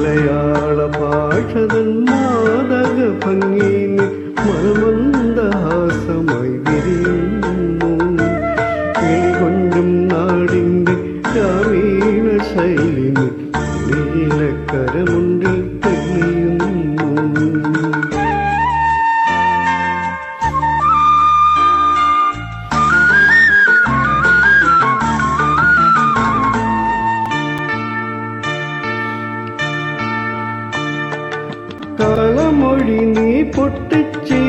മലയാള ഭാഷതൻ മാതക ഭംഗിനി മലമന്ദഹാസമായി വിരിയുന്നു. കിളികൊണ്ടും നാടിൻ്റെ ഗ്രാമീണ ശൈലിനി നീലക്കരമുണ്ടിൽ തെളിയുന്നു. കളമൊഴി നീ പൊട്ടിച്ചി